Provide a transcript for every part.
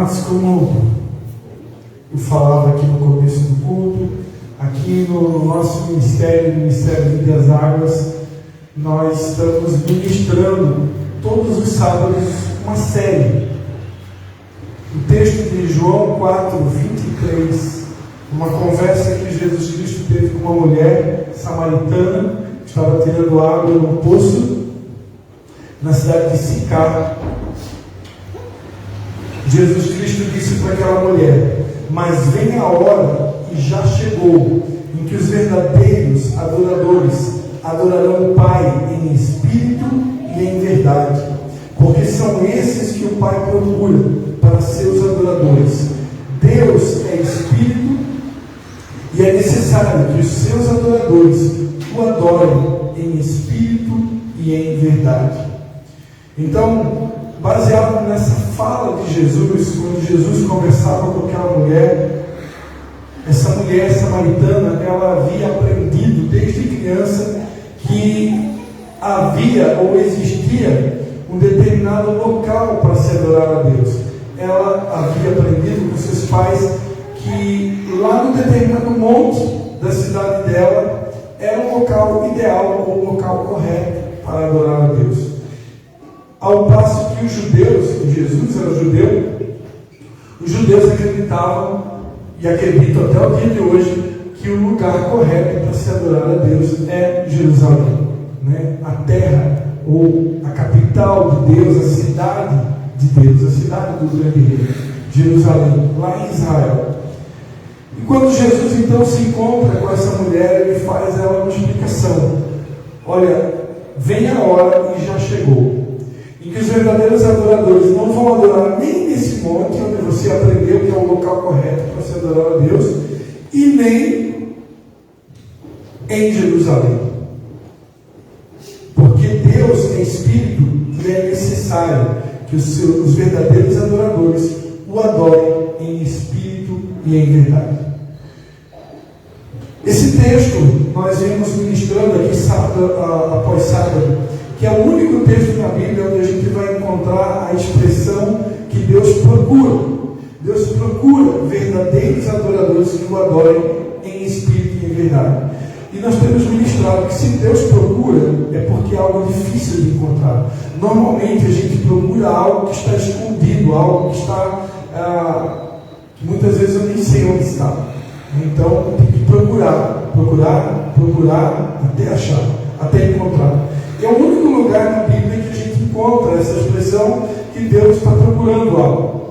Amados, como eu falava aqui no começo do culto, aqui no nosso ministério, Ministério Vida das Águas, nós estamos ministrando todos os sábados uma série. O texto de João 4:23, uma conversa que Jesus Cristo teve com uma mulher samaritana que estava tirando água no poço na cidade de Sicar. Jesus Cristo disse para aquela mulher: mas vem a hora, e já chegou, em que os verdadeiros adoradores adorarão o Pai em espírito e em verdade, porque são esses que o Pai procura para seus adoradores. Deus é espírito, e é necessário que os seus adoradores o adorem em espírito e em verdade. Então, baseado nessa fala de Jesus, quando Jesus conversava com aquela mulher, essa mulher samaritana, ela havia aprendido desde criança que havia ou existia um determinado local para se adorar a Deus. Ela havia aprendido com seus pais que lá no determinado monte da cidade dela era um local ideal ou um local correto para adorar a Deus. Ao passo que os judeus, e Jesus era judeu, os judeus acreditavam, e acreditam até o dia de hoje, que o lugar correto para se adorar a Deus é Jerusalém, né? A terra, ou a capital de Deus, a cidade de Deus, a cidade do grande rei, Jerusalém, lá em Israel. E quando Jesus então se encontra com essa mulher, ele faz ela uma explicação: olha, vem a hora e já chegou, em que os verdadeiros adoradores não vão adorar nem nesse monte onde você aprendeu que é o local correto para se adorar a Deus, e nem em Jerusalém, porque Deus é espírito e é necessário que os verdadeiros adoradores o adorem em espírito e em verdade. Esse texto nós vemos ministrando aqui sábado após sábado, que é o único texto na Bíblia onde a gente vai encontrar a expressão que Deus procura. Deus procura verdadeiros adoradores que o adorem em espírito e em verdade. E nós temos ministrado que se Deus procura, é porque é algo difícil de encontrar. Normalmente a gente procura algo que está escondido, algo que está, muitas vezes eu nem sei onde está. Então tem que procurar até achar, até encontrar. É o único lugar na Bíblia que a gente encontra essa expressão que Deus está procurando algo.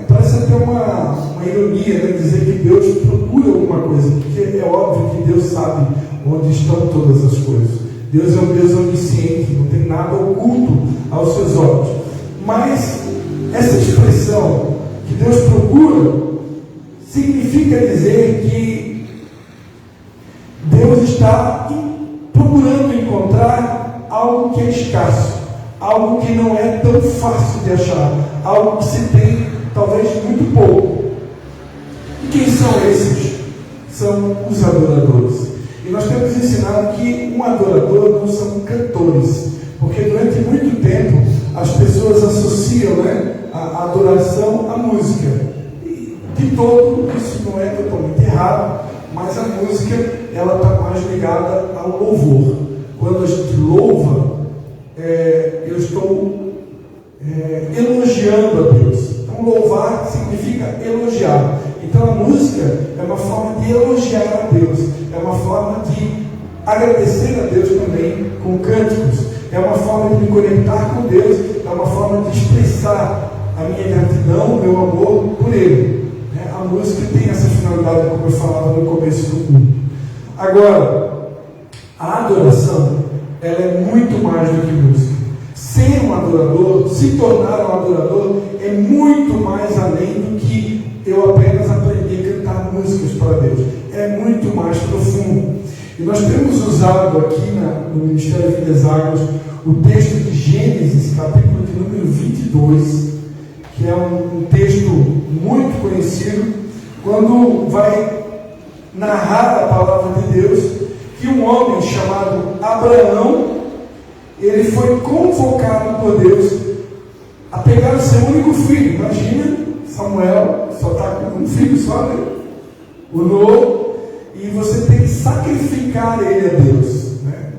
Parece até uma ironia, né, dizer que Deus procura alguma coisa, porque é óbvio que Deus sabe onde estão todas as coisas. Deus é um Deus onisciente, não tem nada oculto aos seus olhos. Mas essa expressão que Deus procura significa dizer que Deus está procurando encontrar algo que é escasso, algo que não é tão fácil de achar, algo que se tem talvez muito pouco. E quem são esses? São os adoradores. E nós temos ensinado que um adorador não são cantores, porque durante muito tempo as pessoas associam, né, a adoração à música. E de todo isso não é totalmente errado, mas a música ela está mais ligada ao louvor. Quando a gente louva, eu estou elogiando a Deus. Então louvar significa elogiar. Então a música é uma forma de elogiar a Deus, é uma forma de agradecer a Deus também com cânticos, é uma forma de me conectar com Deus, é uma forma de expressar a minha gratidão, o meu amor por Ele. A música tem essa finalidade, como eu falava no começo do culto. Agora, a adoração, ela é muito mais do que música. Ser um adorador, se tornar um adorador, é muito mais além do que eu apenas aprender a cantar músicas para Deus. É muito mais profundo. E nós temos usado aqui no Ministério Vida das Águas o texto de Gênesis, capítulo de número 22, que é um texto muito conhecido, quando vai narrar a palavra de Deus, que um homem chamado Abraão, ele foi convocado por Deus a pegar o seu único filho. Imagina Samuel só está com um filho só, né? O novo, e você tem que sacrificar ele a Deus, né?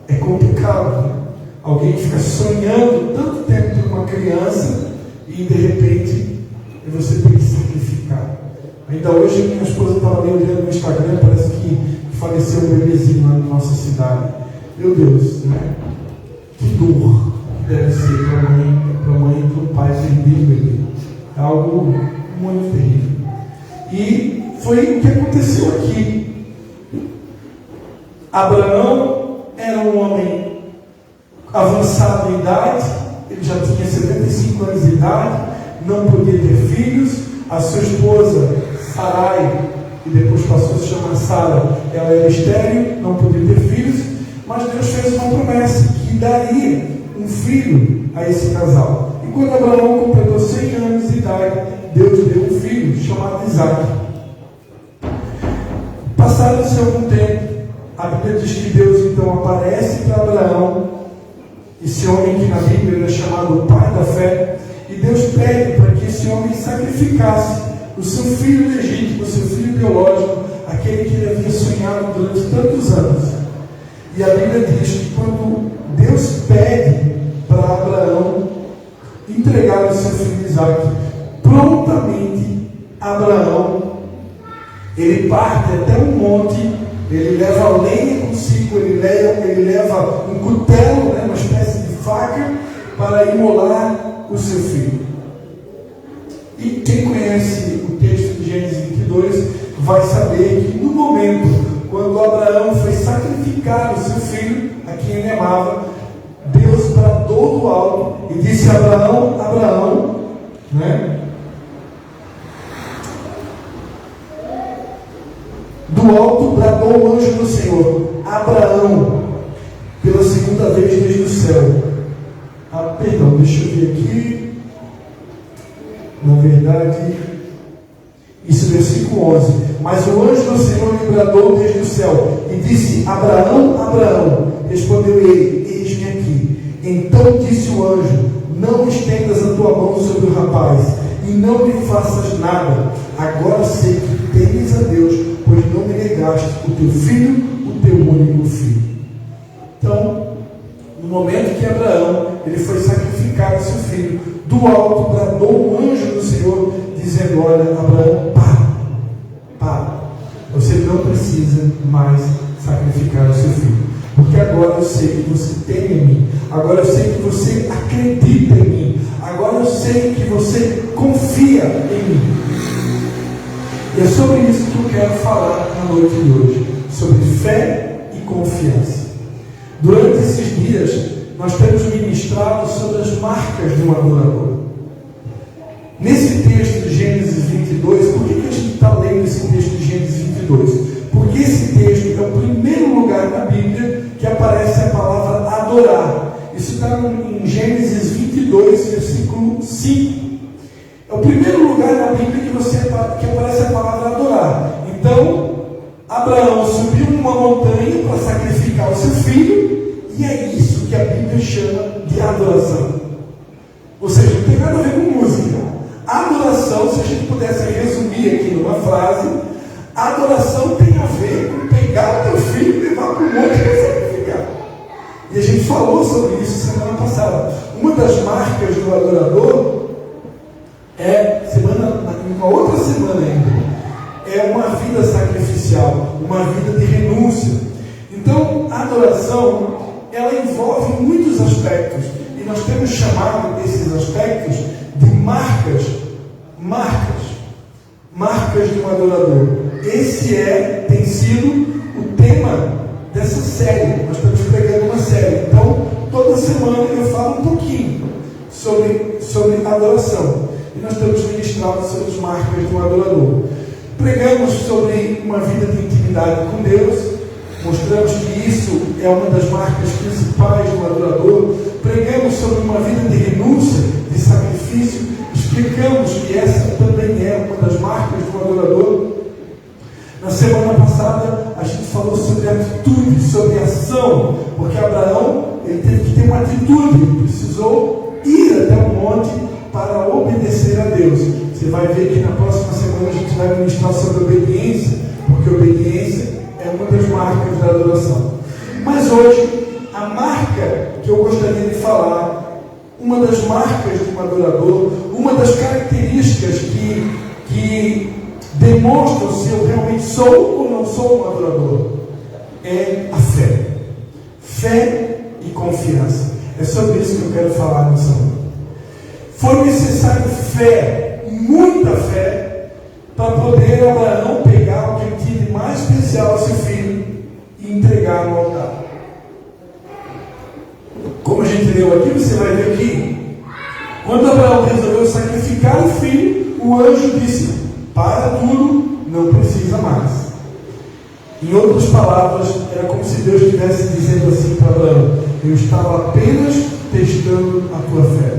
É complicado, né? Alguém fica sonhando tanto tempo por uma criança e de repente você tem que sacrificar. Ainda hoje minha esposa estava olhando no Instagram, parece que faleceu um bebezinho lá na nossa cidade. Meu Deus, né? Que dor que deve ser para a mãe e para o pai perder o bebê. É algo muito terrível. E foi o que aconteceu aqui. Abraão era um homem avançado em idade, ele já tinha 75 anos de idade, não podia ter filhos. A sua esposa, Sarai, que depois passou a se chamar Sara, ela era estéril, não podia ter filhos, mas Deus fez uma promessa que daria um filho a esse casal. E quando Abraão completou 100 anos de idade, Deus deu um filho chamado Isaac. Passado-se algum tempo, a Bíblia diz que Deus então aparece para Abraão, esse homem que na Bíblia é chamado o pai da fé, e Deus pede para que esse homem sacrificasse o seu filho legítimo, o seu filho biológico, aquele que ele havia sonhado durante tantos anos. E a Bíblia diz que quando Deus pede para Abraão entregar o seu filho Isaac, prontamente Abraão, ele parte até um monte, ele leva lenha consigo, ele leva um cutelo, né, uma espécie de faca, para imolar o seu filho. E quem conhece o texto de Gênesis 22 vai saber que no momento quando Abraão foi sacrificar o seu filho, a quem ele amava, Deus bradou do alto e disse a Abraão, Abraão, né? Do alto bradou o anjo do Senhor, Abraão, pela segunda vez desde o céu. Perdão, deixa eu ver aqui. Na verdade, isso é versículo 11. Mas o anjo do Senhor lhe bradou desde o céu e disse: Abraão, Abraão. Respondeu ele: eis-me aqui. Então disse o anjo: não estendas a tua mão sobre o rapaz e não lhe faças nada. Agora sei que temes a Deus, pois não me negaste o teu filho, o teu único filho. Então, no momento que Abraão ele foi sacrificar o seu filho, do alto bradou o anjo do Senhor, dizendo: olha, Abraão, para. Você não precisa mais sacrificar o seu filho, porque agora eu sei que você teme em mim, agora eu sei que você acredita em mim, agora eu sei que você confia em mim. E é sobre isso que eu quero falar na noite de hoje, sobre fé e confiança. Durante esses dias, nós temos ministrado sobre as marcas de um adorador. Nesse texto de Gênesis 22, por que a gente está lendo esse texto de Gênesis 22? Porque esse texto é o primeiro lugar na Bíblia que aparece a palavra adorar. Isso está em Gênesis 22, versículo 5. É o primeiro lugar na Bíblia que aparece a palavra adorar. Então, Abraão subiu numa montanha para sacrificar o seu filho, e é isso que a Bíblia chama de adoração. Ou seja, não tem nada a ver com música. Adoração, se a gente pudesse resumir aqui numa frase, adoração tem a ver com pegar o teu filho e levar para o monte e sacrificar. E a gente falou sobre isso semana passada. Uma das marcas do adorador uma outra semana ainda, é uma vida sacrificial, uma vida de renúncia. Então, a adoração, ela envolve muitos aspectos, e nós temos chamado esses aspectos de marcas de um adorador. Esse tem sido o tema dessa série. Nós estamos pregando uma série, então toda semana eu falo um pouquinho sobre adoração, e nós temos ministrado sobre as marcas de um adorador. Pregamos sobre uma vida de intimidade com Deus, mostramos que isso é uma das marcas principais do adorador. Pregamos sobre uma vida de renúncia, de sacrifício, explicamos que essa também é uma das marcas do adorador. Na semana passada a gente falou sobre atitude, sobre ação, porque Abraão ele teve que ter uma atitude, ele precisou ir até o monte para obedecer a Deus. Você vai ver que na próxima semana a gente vai ministrar sobre obediência, porque obediência é uma das marcas da adoração. Mas hoje, a marca que eu gostaria de falar, uma das marcas de um adorador, uma das características que demonstram se eu realmente sou ou não sou um adorador, é a fé. Fé e confiança. É sobre isso que eu quero falar nessa noite. Foi necessário fé, muita fé, para poder Abraão pegar o que ele tinha de mais especial a seu filho e entregar no altar. Como a gente leu aqui, você vai ver que quando Abraão resolveu sacrificar o filho, o anjo disse: para tudo, não precisa mais. Em outras palavras, era como se Deus estivesse dizendo assim para Abraão: eu estava apenas testando a tua fé.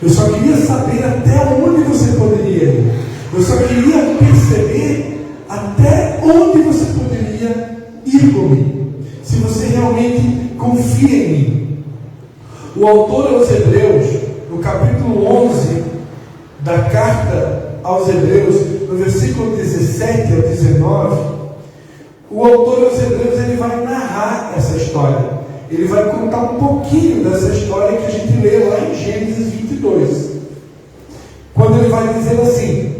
Eu só queria saber até onde você poderia ir. Eu só queria perceber até onde você poderia ir comigo. Se você realmente confia em mim. O autor aos Hebreus, no capítulo 11 da carta aos Hebreus, no versículo 17 ao 19, o autor aos Hebreus ele vai narrar essa história. Ele vai contar um pouquinho dessa história que a gente lê lá em Gênesis 22. Quando ele vai dizer assim: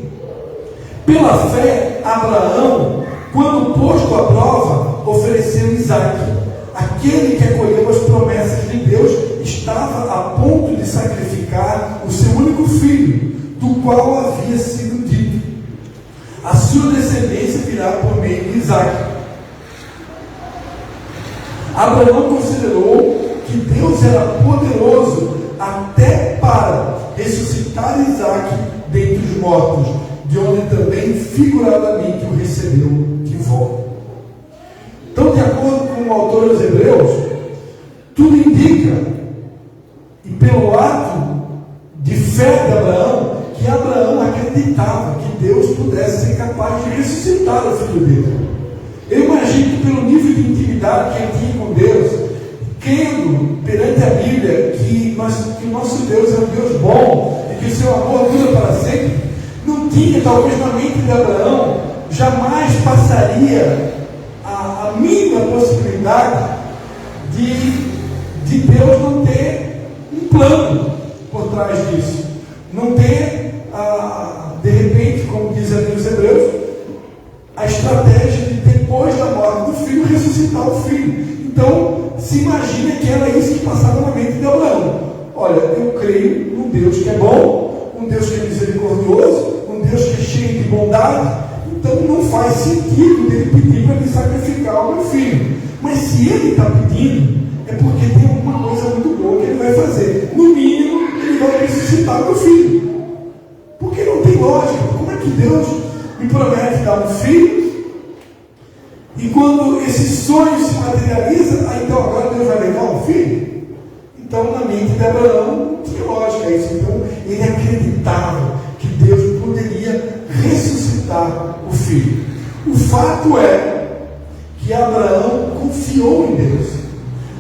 pela fé, Abraão, quando posto à prova, ofereceu Isaque. Aquele que acolheu as promessas de Deus estava a ponto de sacrificar o seu único filho, do qual havia sido dito: a sua descendência virá por meio de Isaque. Abraão considerou que Deus era poderoso até para ressuscitar Isaque dentre os mortos, de onde também figuradamente o recebeu de volta. Então, de acordo com o autor dos Hebreus, tudo indica, e pelo ato de fé de Abraão, que Abraão acreditava que Deus pudesse ser capaz de ressuscitar o filho dele. Eu imagino que pelo nível de intimidade que ele tinha com Deus, crendo perante a Bíblia que o nosso Deus é um Deus bom e que o seu amor dura para sempre, não tinha, talvez na mente de Abraão, jamais passaria a mínima possibilidade de Deus não ter um plano por trás disso. Não ter, de repente, como dizem ali os Hebreus, a estratégia de depois da morte do filho, ressuscitar o filho. Então, se imagina que era isso que passava na mente de Abraão. Olha, eu creio num Deus que é bom, um Deus que é misericordioso, um Deus que é cheio de bondade, então não faz sentido ele pedir para me sacrificar o meu filho. Mas se ele está pedindo, é porque tem alguma coisa muito boa que ele vai fazer. No mínimo, ele vai ressuscitar o meu filho. Porque não tem lógica. Como é que Deus me promete dar um filho, e quando esse sonho se materializa, então agora Deus vai levar um filho? Então na mente de Abraão não tinha lógica isso. Então ele acreditava que Deus poderia ressuscitar o filho. O fato é que Abraão confiou em Deus.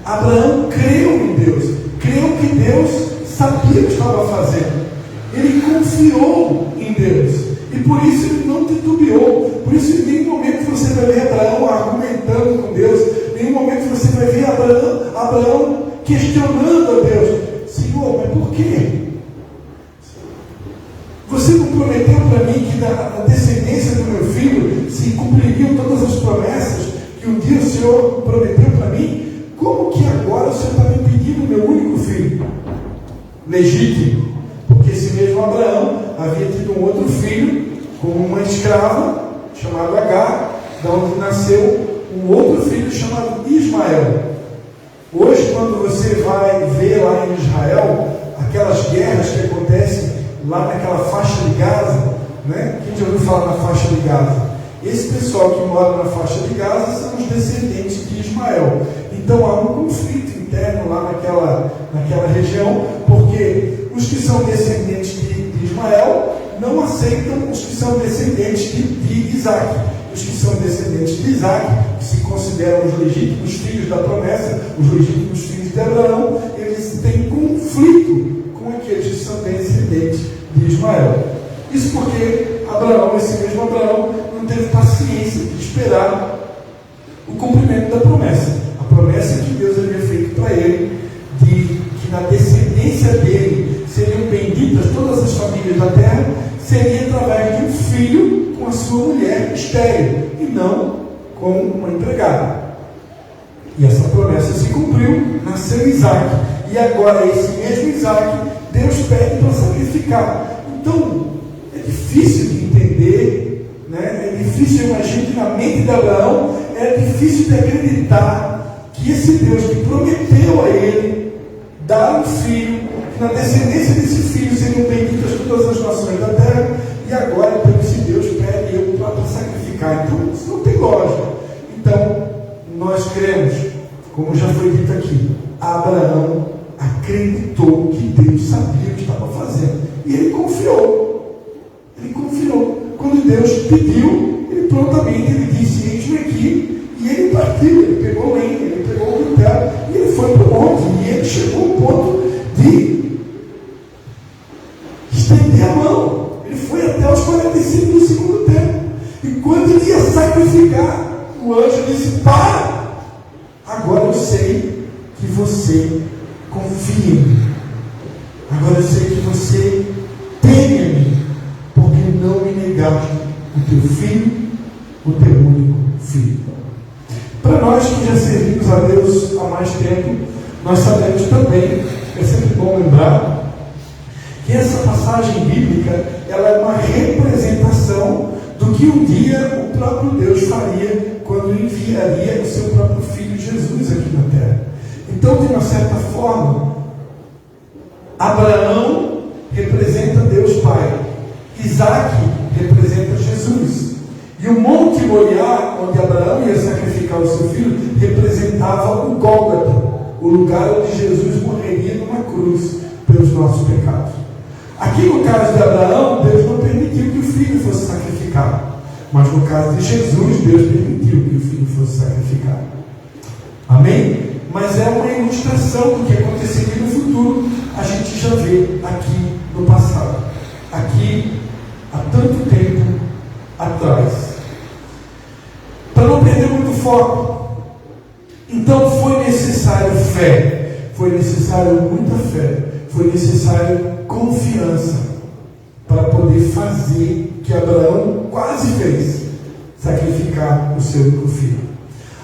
Abraão creu em Deus. Creu que Deus sabia o que estava fazendo. Ele confiou em Deus. E por isso ele não titubeou. Por isso em nenhum momento você vai ver Abraão argumentando com Deus. Em nenhum momento você vai ver Abraão questionando a Deus: Senhor, mas por quê? Você não prometeu para mim que na descendência do meu filho se cumpririam todas as promessas que um dia o Senhor prometeu para mim? Como que agora o Senhor está me pedindo o meu único filho? Legítimo. Porque esse mesmo Abraão havia tido um outro filho com uma escrava chamada Agar, da onde nasceu um outro filho chamado Ismael. Hoje, quando você vai ver lá em Israel aquelas guerras que acontecem lá naquela faixa de Gaza, né? Quem já ouviu falar na faixa de Gaza? Esse pessoal que mora na faixa de Gaza são os descendentes de Ismael. Então há um conflito interno lá naquela região, porque os que são descendentes de Ismael não aceitam os que são descendentes de Isaque. Os que são descendentes de Isaque, que se consideram os legítimos filhos da promessa, os legítimos filhos de Abraão, eles têm conflito com aqueles que são descendentes de Ismael. Isso porque Abraão, esse mesmo Abraão, não teve paciência de esperar o cumprimento da promessa. A promessa que Deus havia feito para ele, de que na descendência dele seriam benditas todas as famílias da terra, seria através de um filho com a sua mulher estéril, e não com uma empregada. E essa promessa se cumpriu, nasceu Isaac. E agora esse mesmo Isaac, Deus pede para sacrificar. Então, é difícil de entender, né? É difícil, imagino que na mente de Abraão, é difícil de acreditar que esse Deus que prometeu a ele dar um filho, que na descendência desse filho seriam benditas todas as nações da terra, e agora então esse Deus pede eu para sacrificar. Então, isso não tem lógica. Então, nós cremos, como já foi dito aqui, Abraão acreditou que Deus sabia o que estava fazendo. E ele confiou. Ele confiou. Quando Deus pediu, ele prontamente disse, eis-me aqui. E ele partiu, ele pegou lenha, ele pegou o cutelo, e ele foi para o monte. E ele chegou ao ponto de estender a mão. Ele foi até os 45 do segundo tempo. E quando ele ia sacrificar, o anjo disse, para! Agora eu sei que você confia em mim. Agora eu sei que você teme a mim, porque não me negaste o teu filho, o teu único filho. Para nós que já servimos a Deus há mais tempo, nós sabemos também, é sempre bom lembrar, que essa passagem bíblica, ela é uma representação do que um dia o próprio Deus faria quando enviaria o seu próprio Filho Jesus aqui na terra. Então, de uma certa forma, Abraão representa Deus Pai, Isaac representa Jesus, e o Monte Moriá, onde Abraão ia sacrificar o seu filho, representava o Gólgota, o lugar onde Jesus morreria numa cruz pelos nossos pecados. Aqui no caso de Abraão, Deus não permitiu que o filho fosse sacrificado. Mas no caso de Jesus, Deus permitiu que o filho fosse sacrificado. Amém? Mas é uma ilustração do que aconteceria no futuro. A gente já vê aqui no passado. Aqui, há tanto tempo atrás. Para não perder muito foco. Então foi necessário fé. Foi necessário muita fé. Foi necessário confiança para poder fazer o que Abraão quase fez, sacrificar o seu único filho.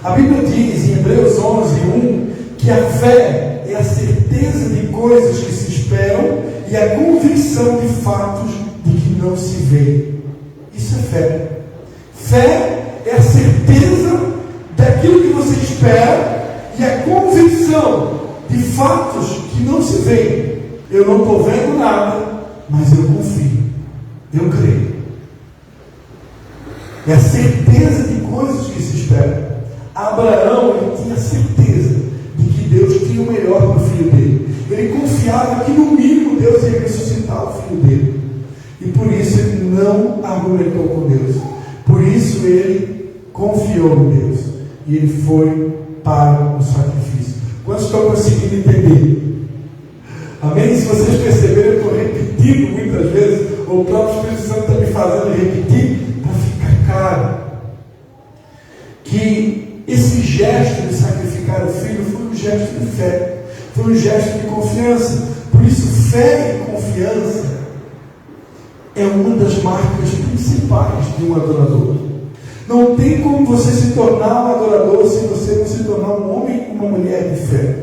A Bíblia diz em Hebreus 11:1 que a fé é a certeza de coisas que se esperam e a convicção de fatos de que não se vê. Isso é fé. Fé é a certeza daquilo que você espera e a convicção de fatos que não se vê. Eu não estou vendo nada, mas eu confio, eu creio. É a certeza de coisas que se esperam. Abraão, ele tinha certeza de que Deus tinha o melhor para o filho dele. Ele confiava que no mínimo Deus ia ressuscitar o filho dele. E por isso ele não argumentou com Deus. Por isso ele confiou em Deus. E ele foi para o sacrifício. Quantos estão conseguindo entender? Amém? Se vocês perceberem, eu estou repetindo muitas vezes, o próprio Espírito Santo está me fazendo repetir, para ficar claro que esse gesto de sacrificar o filho foi um gesto de fé, foi um gesto de confiança. Por isso, fé e confiança é uma das marcas principais de um adorador. Não tem como você se tornar um adorador se você não se tornar um homem e uma mulher de fé.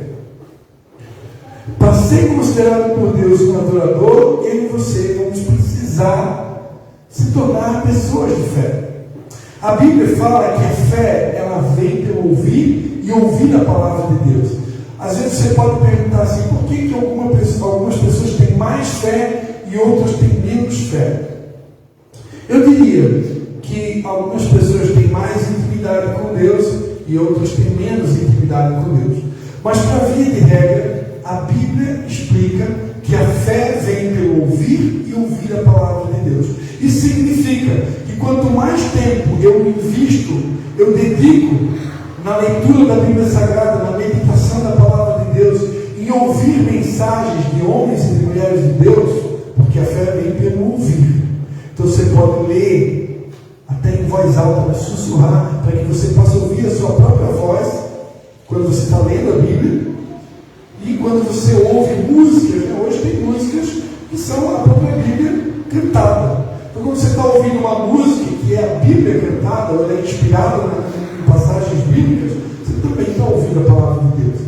Para ser considerado por Deus um adorador, eu e você vamos precisar se tornar pessoas de fé. A Bíblia fala que a fé, ela vem pelo ouvir e ouvir a palavra de Deus. Às vezes você pode perguntar assim, por que algumas pessoas têm mais fé e outras têm menos fé? Eu diria que algumas pessoas têm mais intimidade com Deus e outras têm menos intimidade com Deus. Mas, para via de regra, a Bíblia explica que a fé vem pelo ouvir e ouvir a palavra de Deus. Isso significa que quanto mais tempo eu invisto, eu dedico na leitura da Bíblia Sagrada, na meditação da palavra de Deus, em ouvir mensagens de homens e de mulheres de Deus, porque a fé vem pelo ouvir. Então você pode ler até em voz alta, mas sussurrar, para que você possa ouvir a sua própria voz quando você está lendo a Bíblia. E quando você ouve músicas, né? Hoje tem músicas que são a própria Bíblia cantada. Então quando você está ouvindo uma música que é a Bíblia cantada, ou ela é inspirada em passagens bíblicas, você também está ouvindo a palavra de Deus.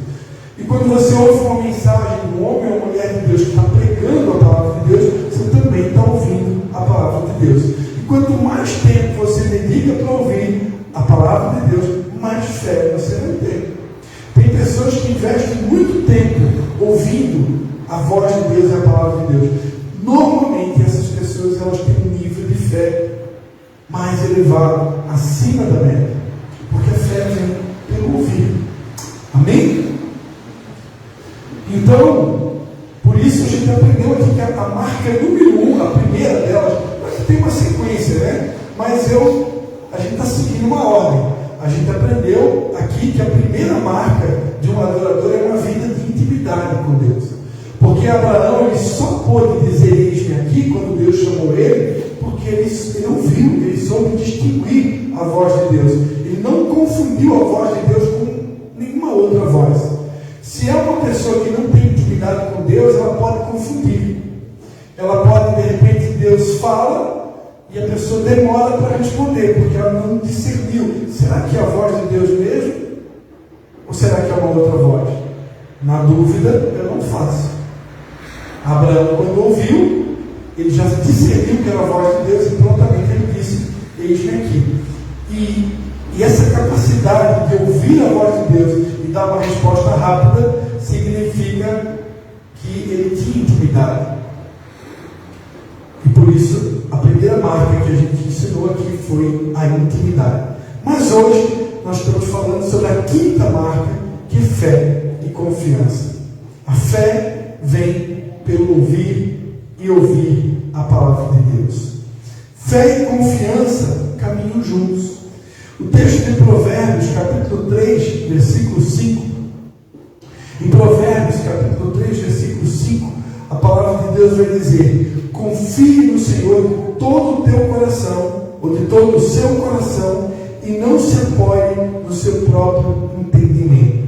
E quando você ouve uma mensagem de um homem ou uma mulher de Deus que está pregando a palavra de Deus, você também está ouvindo a palavra de Deus. E quanto mais tempo você dedica para ouvir a palavra de Deus, mais fé você vai ter. Tem pessoas que investem muito tempo ouvindo a voz de Deus e a palavra de Deus. Normalmente essas pessoas elas têm um nível de fé mais elevado, acima da média. Porque a fé vem pelo ouvir. Amém? Então, por isso a gente aprendeu aqui que a marca número 1, a primeira delas, tem uma sequência, né? Mas a gente está seguindo uma ordem. A gente aprendeu aqui que a primeira marca de um adorador é uma vida de intimidade com Deus. Porque Abraão ele só pôde dizer eis-me aqui quando Deus chamou ele, porque ele ouviu, ele soube distinguir a voz de Deus. Ele não confundiu a voz de Deus com nenhuma outra voz. Se é uma pessoa que não tem intimidade com Deus, ela pode confundir. Ela pode, de repente, Deus fala e a pessoa demora para responder, porque ela não discerniu. Será que é a voz de Deus mesmo? Ou será que é uma outra voz? Na dúvida, eu não faço. Abraão, quando ouviu, ele já discerniu que era a voz de Deus e prontamente ele disse, eis-me aqui. E essa capacidade de ouvir a voz de Deus e dar uma resposta rápida significa que ele tinha intimidade. E por isso, a primeira marca que a gente ensinou aqui foi a intimidade. Mas hoje, nós estamos falando sobre a quinta marca, que é fé e confiança. A fé vem pelo ouvir e ouvir a palavra de Deus. Fé e confiança caminham juntos. O texto de Provérbios, capítulo 3, versículo 5. Em Provérbios, capítulo 3, versículo 5, a palavra de Deus vai dizer: confie no Senhor de todo o teu coração, ou de todo o seu coração, e não se apoie no seu próprio entendimento.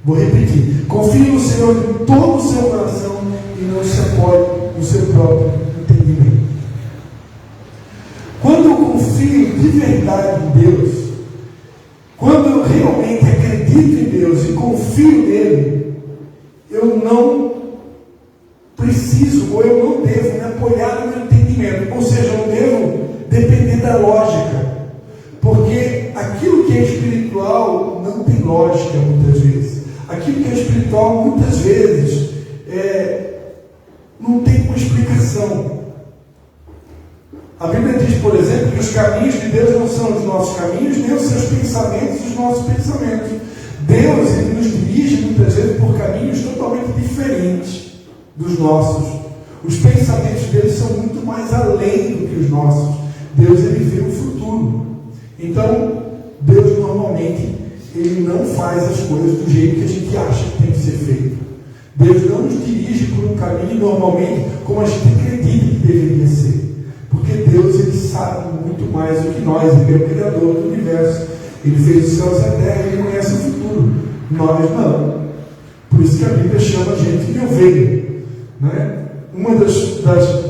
Vou repetir: confie no Senhor de todo o seu coração e não se apoie no seu próprio entendimento. Quando eu confio de verdade em Deus, quando eu realmente acredito em Deus e confio nele, eu não preciso, ou eu não devo me apoiar no meu entendimento. Ou seja, eu não devo depender da lógica. Porque aquilo que é espiritual não tem lógica muitas vezes. Aquilo que é espiritual muitas vezes não tem uma explicação. A Bíblia diz, por exemplo, que os caminhos de Deus não são os nossos caminhos, nem os seus pensamentos os nossos pensamentos. Deus ele nos dirige muitas vezes por caminhos totalmente diferentes dos nossos. Os pensamentos dele são muito mais além do que os nossos. Deus ele vê o futuro. Então, Deus normalmente ele não faz as coisas do jeito que a gente acha que tem que ser feito. Deus não nos dirige por um caminho normalmente como a gente acredita que deveria ser. Porque Deus ele sabe muito mais do que nós. Ele é o Criador do universo. Ele fez os céus e a terra e ele conhece o futuro. Nós não. Por isso que a Bíblia chama a gente de ovelha. Né? Uma das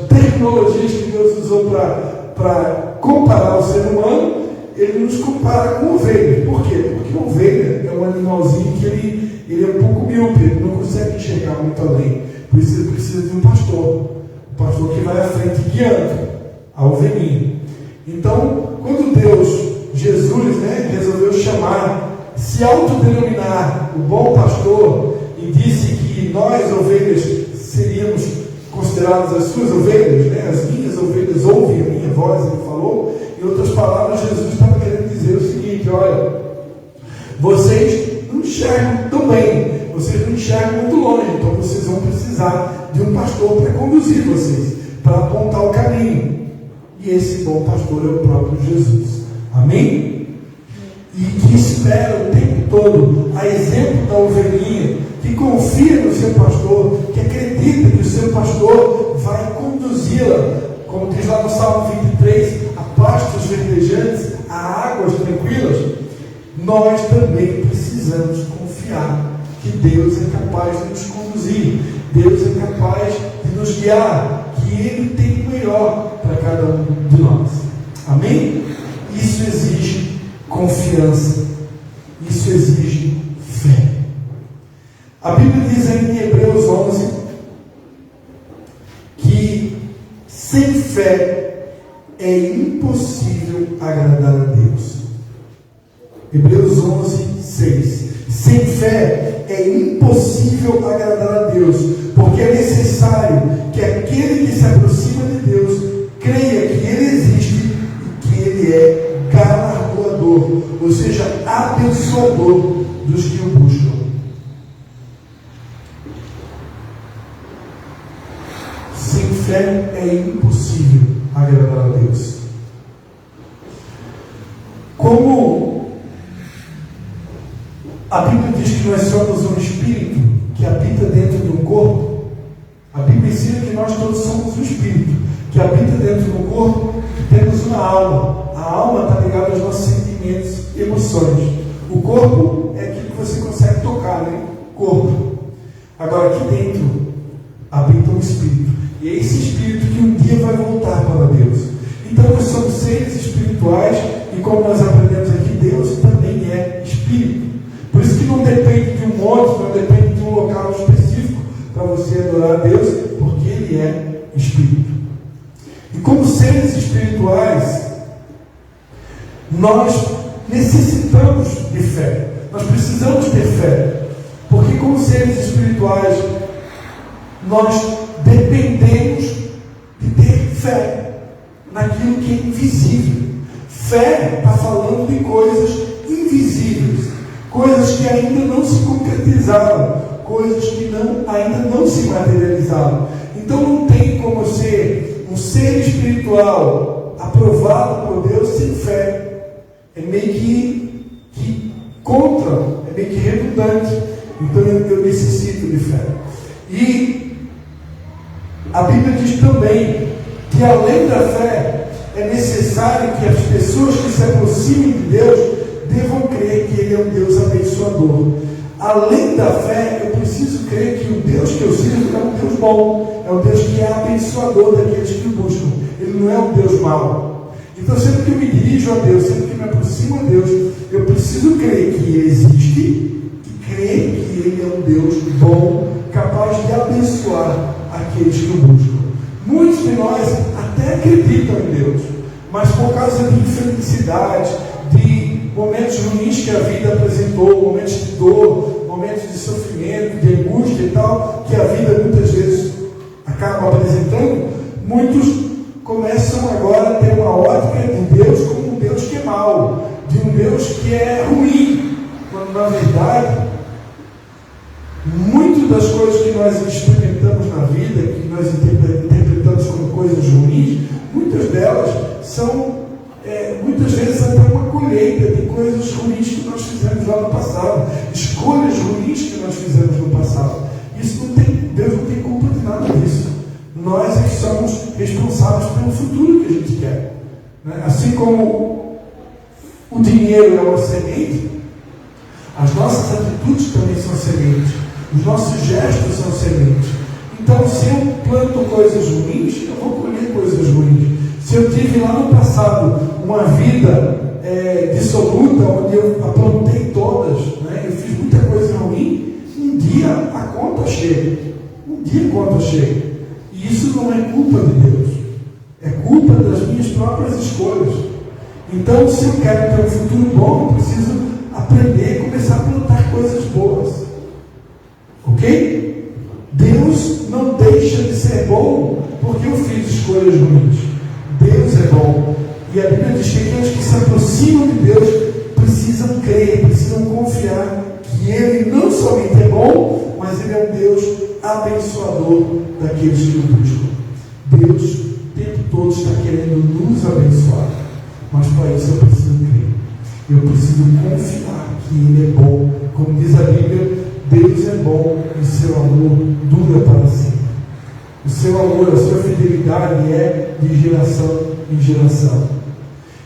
tecnologias que Deus usou para comparar o ser humano, ele nos compara com ovelha. Por quê? Porque a ovelha é um animalzinho que ele é um pouco míope, ele não consegue enxergar muito além. Por isso ele precisa de um pastor. O pastor que vai à frente guiando a ovelhinha. Então, quando Deus, Jesus, resolveu se autodenominar o bom pastor e disse que nós, ovelhas, seríamos consideradas as suas ovelhas, as minhas ovelhas ouvem a minha voz, ele falou. Em outras palavras, Jesus estava querendo dizer o seguinte: olha, vocês não enxergam tão bem, vocês não enxergam muito longe, então vocês vão precisar de um pastor para conduzir vocês, para apontar o caminho. E esse bom pastor é o próprio Jesus. Amém? E que espera o tempo todo, a exemplo da ovelhinha, que confia no seu pastor, que acredita que o seu pastor vai conduzi-la como diz lá no Salmo 23, a pastos verdejantes, a águas tranquilas, nós também precisamos confiar que Deus é capaz de nos conduzir, Deus é capaz de nos guiar, que Ele tem o melhor para cada um de nós. Amém? Isso exige confiança, isso exige fé. A Bíblia diz em Hebreus 11 que sem fé é impossível agradar a Deus. Hebreus 11, 6. Sem fé é impossível agradar a Deus, porque é necessário que aquele que se aproxima de Deus creia que Ele existe e que Ele é galardoador, ou seja, abençoador dos que o buscam. Sem fé é impossível agradar a Deus. Como a Bíblia diz que nós somos um espírito que habita dentro de um corpo, a Bíblia ensina que nós todos somos um espírito que habita dentro de um corpo, que temos uma alma. A alma está ligada aos nossos sentimentos e emoções. O corpo é aquilo que você consegue tocar, né? Corpo. Agora, aqui dentro habita um espírito. E é esse espírito que um dia vai voltar para Deus. Então, nós somos seres espirituais e, como nós aprendemos aqui, Deus também é espírito. Por isso que não depende de um monte, não depende de um local específico para você adorar a Deus, porque Ele é espírito. E como seres espirituais, nós necessitamos de fé. Nós precisamos ter fé. Porque como seres espirituais, nós dependemos de ter fé naquilo que é invisível. Fé está falando de coisas invisíveis, coisas que ainda não se concretizaram, coisas que ainda não se materializaram. Então não tem como ser um ser espiritual aprovado por Deus sem fé. É meio que contra, é meio que redundante. Então eu necessito de fé. E a Bíblia diz também que além da fé é necessário que as pessoas que se aproximem de Deus devam crer que Ele é um Deus abençoador. Além da fé, eu preciso crer que o Deus que eu sirvo é um Deus bom, é um Deus que é abençoador daqueles que o buscam. Ele não é um Deus mau. Então, sempre que eu me dirijo a Deus, sempre que me aproximo a Deus, eu preciso crer que Ele existe e crer que Ele é um Deus bom, capaz de abençoar aqueles que o buscam. Muitos de nós até acreditam em Deus, mas por causa de infelicidade, de momentos ruins que a vida apresentou, momentos de dor, momentos de sofrimento, de angústia e tal, que a vida muitas vezes acaba apresentando, muitos começam agora a ter uma ótica de Deus como um Deus que é mau, de um Deus que é ruim, quando na verdade muitas das coisas que nós experimentamos na vida, que nós interpretamos como coisas ruins, muitas delas são muitas vezes até uma colheita de coisas ruins que nós fizemos lá no passado, escolhas ruins que nós fizemos no passado. Isso Deus não tem culpa de nada disso. Nós é que somos responsáveis pelo futuro que a gente quer, né? Assim como o dinheiro é uma semente, as nossas atitudes também são sementes, os nossos gestos são sementes. Então, se eu planto coisas ruins, eu vou colher coisas ruins. Se eu tive lá no passado uma vida dissoluta, onde eu aprontei todas, né? Eu fiz muita coisa ruim, um dia a conta chega. Um dia a conta chega. E isso não é culpa de Deus. É culpa das minhas próprias escolhas. Então, se eu quero ter um futuro bom, eu preciso aprender e começar a plantar coisas boas. Ok? Deus não deixa de ser bom porque eu fiz escolhas ruins. Deus é bom. E a Bíblia diz que aqueles que se aproximam de Deus precisam crer, precisam confiar que Ele não somente é bom, mas Ele é um Deus abençoador daqueles que o buscam. Deus, o tempo todo, está querendo nos abençoar. Mas para isso eu preciso crer. Eu preciso confiar que Ele é bom. Como diz a Bíblia, Deus é bom e seu amor dura para sempre. O seu amor, a sua fidelidade é de geração em geração.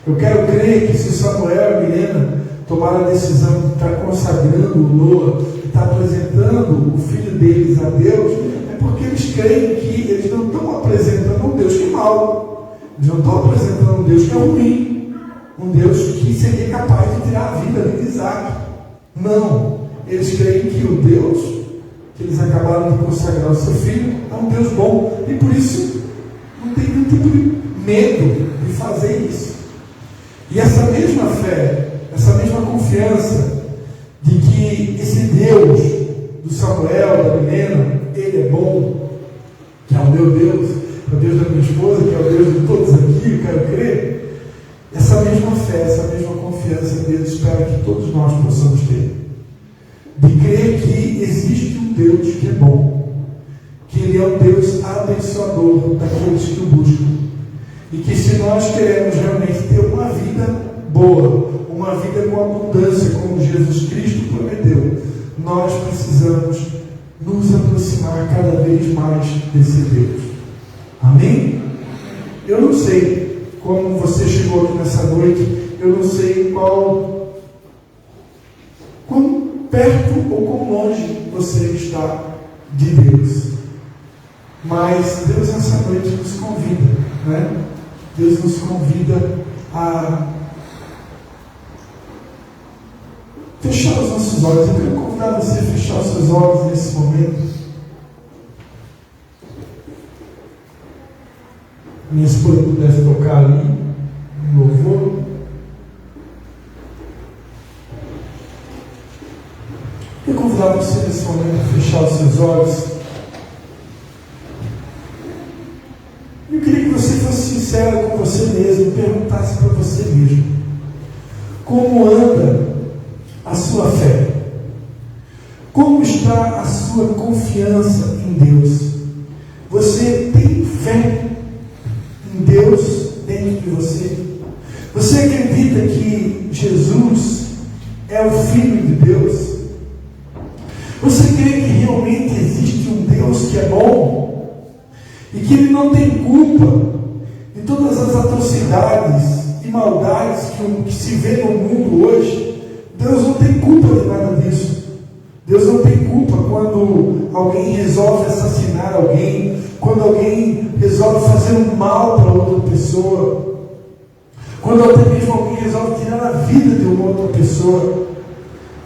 Eu quero crer que se Samuel e a Milena tomaram a decisão de estar consagrando o Noah, de estar apresentando o filho deles a Deus, é porque eles creem que eles não estão apresentando um Deus que é mau. Eles não estão apresentando um Deus que é ruim. Um Deus que seria capaz de tirar a vida de Isaac. Não. Eles creem que o Deus que eles acabaram de consagrar o seu filho é um Deus bom. E por isso não tem nenhum tipo de medo de fazer isso. E essa mesma fé, essa mesma confiança de que esse Deus do Samuel, da Milena, ele é bom, que é o meu Deus, é o Deus da minha esposa, que é o Deus de todos aqui, eu quero crer. Essa mesma fé, essa mesma confiança Deus espera que todos nós possamos ter. De crer que existe um Deus que é bom, que Ele é um Deus abençoador daqueles que o buscam. E que se nós queremos realmente ter uma vida boa, uma vida com abundância, como Jesus Cristo prometeu, nós precisamos nos aproximar cada vez mais desse Deus. Amém? Eu não sei como você chegou aqui nessa noite, eu não sei quão perto ou quão longe você está de Deus. Mas Deus nessa noite nos convida, né? Deus nos convida a fechar os nossos olhos. Eu quero convidar você a fechar os seus olhos nesse momento. Minha esposa pudesse tocar ali no louvor. Eu quero convidar você nesse momento a fechar os seus olhos. Eu queria que você fosse sincero com você mesmo, perguntasse para você mesmo: como anda a sua fé? Como está a sua confiança em Deus? Você tem fé em Deus dentro de você? Você acredita que Jesus é o Filho de Deus? Você crê que realmente existe um Deus que é bom? E que Ele não tem culpa de todas as atrocidades e maldades que se vê no mundo hoje? Deus não tem culpa de nada disso. Deus não tem culpa quando alguém resolve assassinar alguém, quando alguém resolve fazer um mal para outra pessoa, quando até mesmo alguém resolve tirar a vida de uma outra pessoa.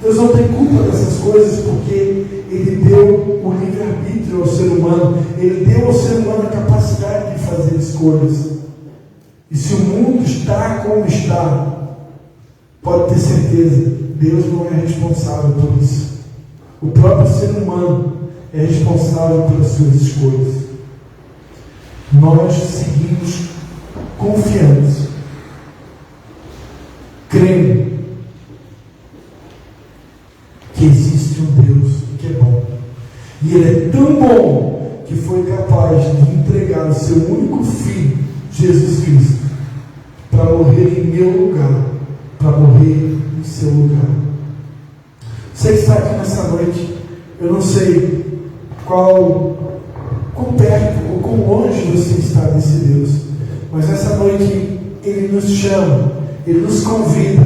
Deus não tem culpa dessas coisas, porque Ele deu o livre-arbítrio ao ser humano. Ele deu ao ser humano a capacidade de fazer escolhas. E se o mundo está como está, pode ter certeza, Deus não é responsável por isso. O próprio ser humano é responsável pelas suas escolhas. Nós seguimos confiantes, crendo que existe um Deus que é bom. E Ele é tão bom que foi capaz de entregar o seu único Filho, Jesus Cristo, para morrer em meu lugar, para morrer em seu lugar. Você que está aqui nessa noite, eu não sei quão perto ou quão longe você está desse Deus, mas nessa noite Ele nos chama, Ele nos convida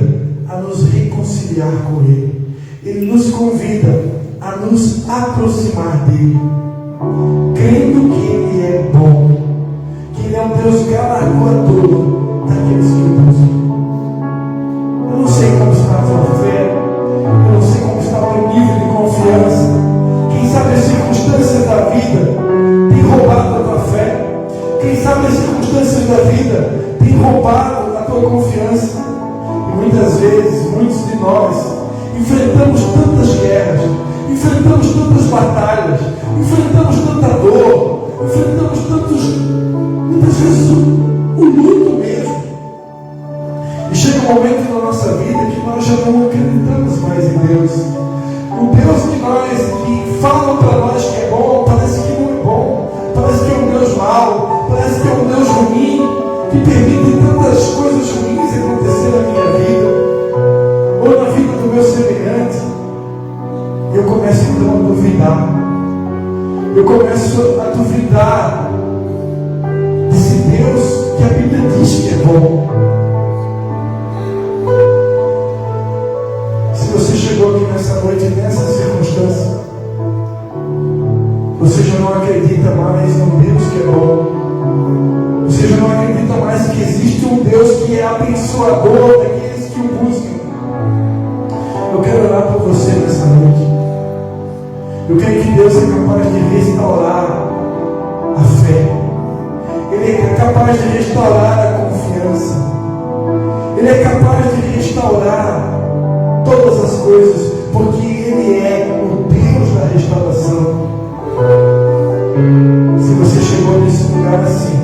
a nos reconciliar com Ele. Ele nos convida a nos aproximar dEle, crendo que Ele é bom, que Ele é um Deus galardoador daqueles que o buscam. Eu não sei como está a tua fé, eu não sei como está o teu nível de confiança. Quem sabe as circunstâncias da vida têm roubado a tua fé. Quem sabe as circunstâncias da vida têm roubado a tua confiança. E muitas vezes, muitos de nós enfrentamos tantas guerras, enfrentamos tantas batalhas, enfrentamos tanta dor, enfrentamos muitas vezes o luto mesmo. E chega um momento na nossa vida que nós já não acreditamos mais em Deus. O Deus que fala para nós que é bom, parece que não é bom, parece que é um Deus mau, parece que é um Deus ruim, que permite tantas coisas ruins acontecer na minha vida ou na vida do meu semelhante. Eu começo então a duvidar. Eu começo a duvidar bom. Se você chegou aqui nessa noite, nessa circunstância, você já não acredita mais no Deus que é bom. Você já não acredita mais que existe um Deus que é abençoador daqueles que o buscam. Eu quero orar por você nessa noite. Eu creio que Deus é capaz de restaurar a fé. Ele é capaz de restaurar a confiança. Ele é capaz de restaurar todas as coisas, porque Ele é o Deus da restauração. Se você chegou nesse lugar assim,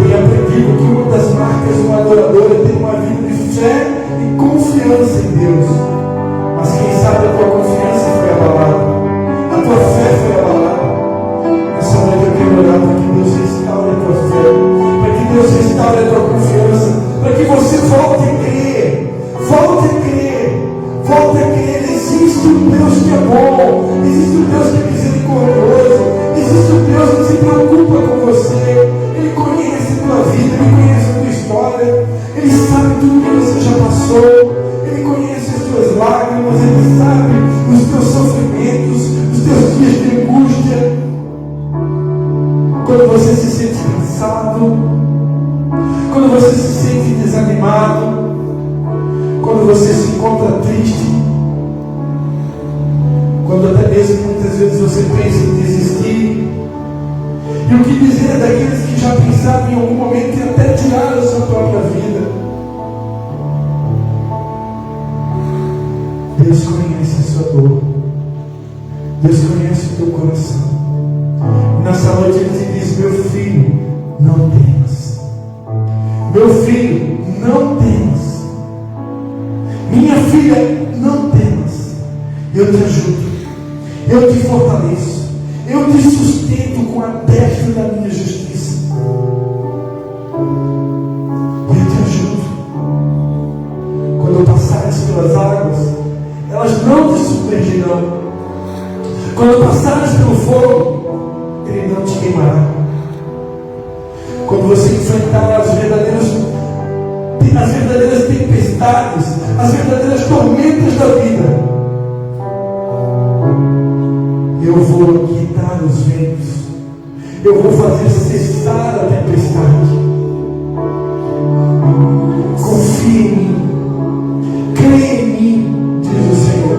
tenha aprendido que uma das marcas de um adorador é ter uma vida de fé e confiança em Deus. Mas quem sabe a tua confiança foi abalada, a tua fé foi abalada. Essa noite eu quero orar para que Deus restaure a tua fé, para que Deus restaure a tua confiança, para que você volte a crer, volte a crer, volte a crer. Existe um Deus que é bom, existe um Deus que é misericordioso, existe um Deus que se preocupa com você. Ele conhece a tua vida, Ele conhece a tua história, Ele sabe tudo que você já passou, Ele conhece as tuas lágrimas, Ele sabe os teus sofrimentos, os teus dias de angústia. Quando você se sente cansado, quando você se sente desanimado, quando você se encontra triste, quando até mesmo muitas vezes você pensa em desistir. E o que dizer daqueles que já pensaram em algum momento em até tirar a sua própria vida? Deus conhece a sua dor, Deus conhece o teu coração. E nessa noite Ele te diz: meu filho, não temas. Meu filho, não temas. Minha filha, não temas. Eu te ajudo, eu te fortaleço, eu te sustento com a destra da minha justiça. Eu te ajudo. Quando passares pelas águas, elas não te submergirão. Quando passares pelo fogo, ele não te queimará. Quando você enfrentar as verdadeiras tempestades, as verdadeiras tormentas da vida, eu vou quietar os ventos, eu vou fazer cessar a tempestade. Confie em mim, creia em mim, diz o Senhor.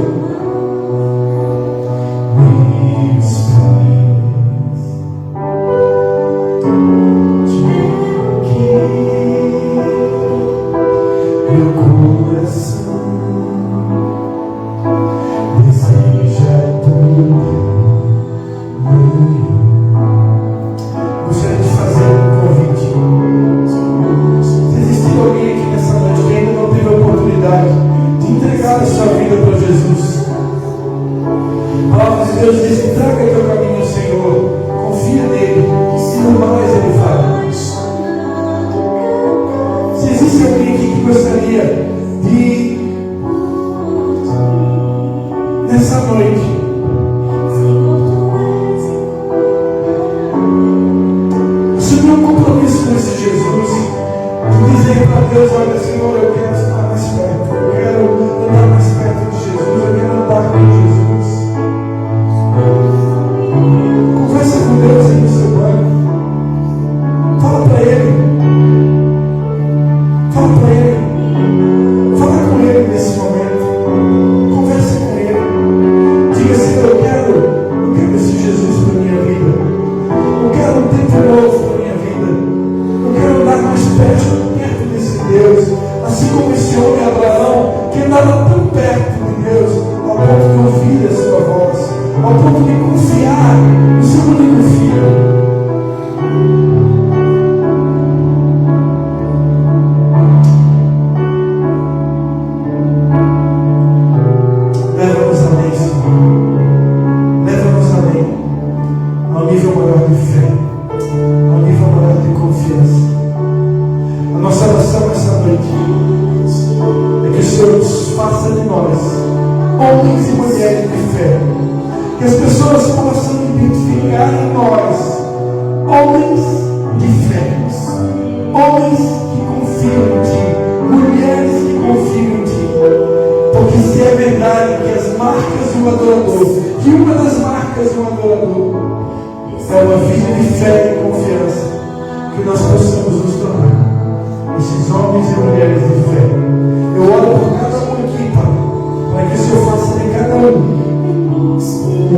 um adorador, que uma das marcas de um adorador é uma vida de fé e confiança, que nós possamos nos tornar esses homens e mulheres de fé. Eu oro por cada um aqui, Pai, para que o Senhor faça de cada um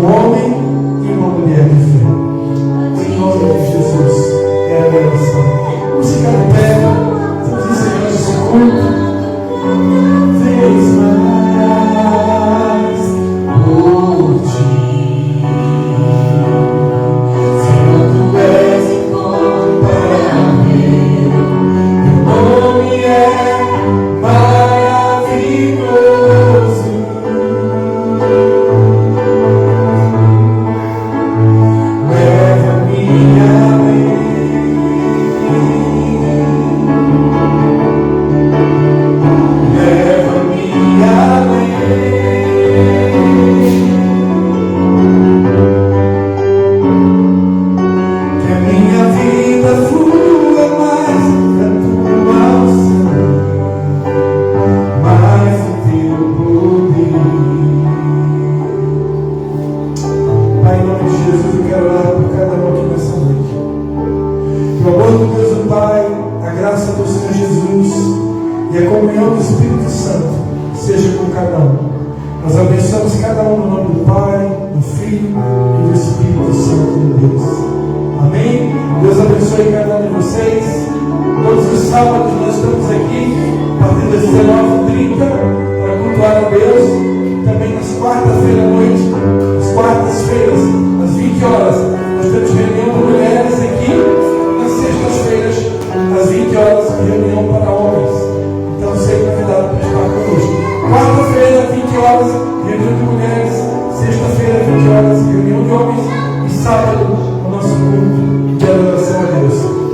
homem e uma mulher de fé. Em nome de Jesus, é a minha oração. Vamos ficar de pé, vamos encerrar esse culto. Vez mais por ti, Senhor, tu és incomparável, teu nome é maravilhoso. Leva-me além.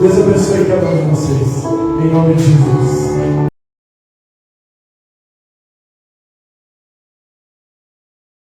Deus abençoe cada um de vocês. Em nome de Jesus.